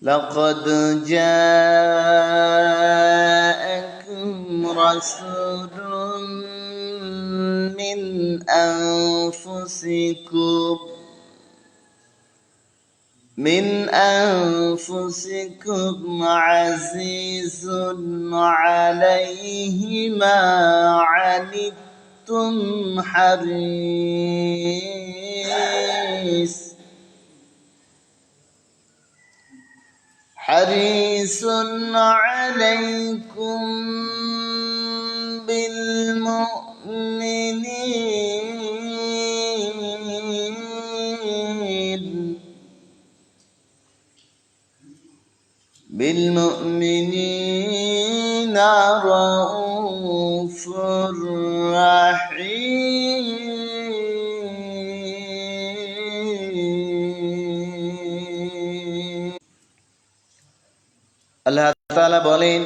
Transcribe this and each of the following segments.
لقد جاءكم رسول من أنفسكم عزيز عليه ما عنتم حريص عليكم بالمؤمنين رؤوف رحيم। আল্লাহ তাআলা বলেন,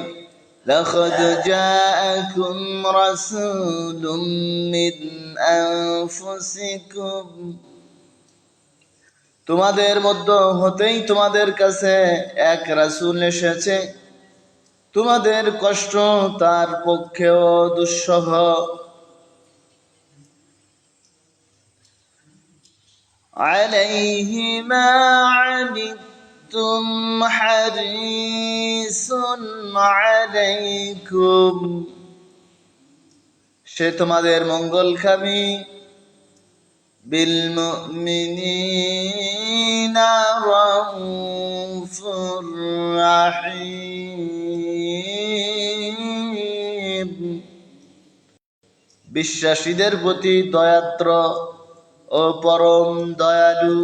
لقد جاءكم رسول من أنفسكم, তোমাদের মধ্য হতেই তোমাদের কাছে এক রাসূল এসেছে, তোমাদের কষ্ট তার পক্ষেও দুঃসহ। আলাইহি মা আনিতুম হারিসুন আলাইকুম, সে তোমাদের মঙ্গলকামী। বিল মুমিনিনা রাউফুর রাহিম, বিশ্বাসীদের প্রতি দয়াদ্র ও পরম দয়ালু।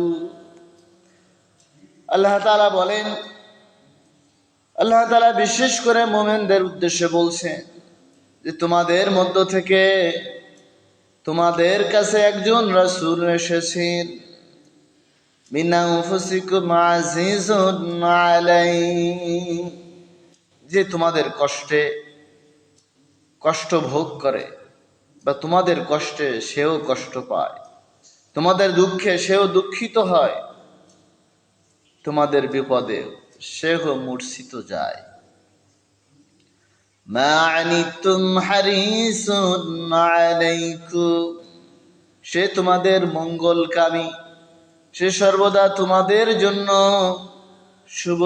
আল্লাহ তাআলা বলেন, আল্লাহ তাআলা বিশেষ করে মুমিনদের উদ্দেশ্যে বলছেন যে তোমাদের মধ্য থেকে তোমাদের কাছে একজন রাসূল এসেছেন, মিন আনফুসিকুম আজিজুন আলাইহি, যে তোমাদের কষ্ট ভোগ করে, বা তোমাদের কষ্টে সেও কষ্ট পায়, তোমাদের দুঃখে সেও দুঃখিত হয়, তোমাদের বিপদে সেও মূর্ছিত যায়। মা আনিতুম হারিসুন আলাইকুম, সে তোমাদের মঙ্গলকামী, সে সর্বদা তোমাদের জন্য শুভ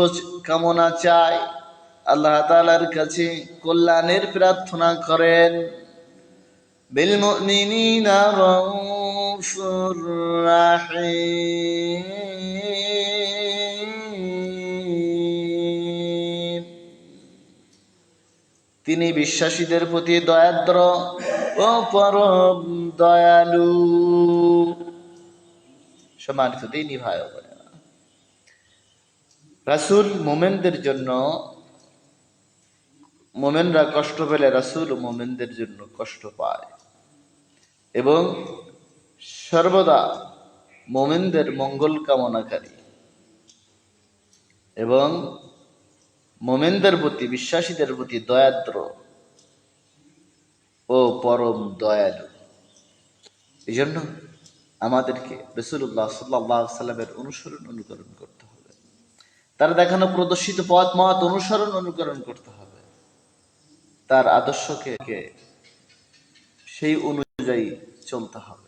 কামনা চায়, আল্লাহ তাআলার কাছে কল্যাণের প্রার্থনা করেন। বিল মুমিনিনা রাউফুর রাহিম, তিনি বিশ্বাসীদের প্রতি দয়াদ্র ও পরম দয়ালু। সম্মানিত দ্বীনি ভাই ও বোনেরা, রাসূল মুমিনদের জন্য, মুমিনরা কষ্ট পেলে রাসূল মুমিনদের জন্য কষ্ট পায়, এবং সর্বদা মুমিনদের মঙ্গল কামনাকারী এবং মুমিনদের প্রতি, বিশ্বাসীদের প্রতি দয়াদ্র ও পরম দয়ালু। এই জন্য আমাদেরকে রাসূলুল্লাহ সাল্লাল্লাহু আলাইহি ওয়াসাল্লামের অনুকরণ করতে হবে, তার দেখানো প্রদর্শিত পথ অনুকরণ করতে হবে, তার আদর্শকে সেই অনুযায়ী চলতে হবে।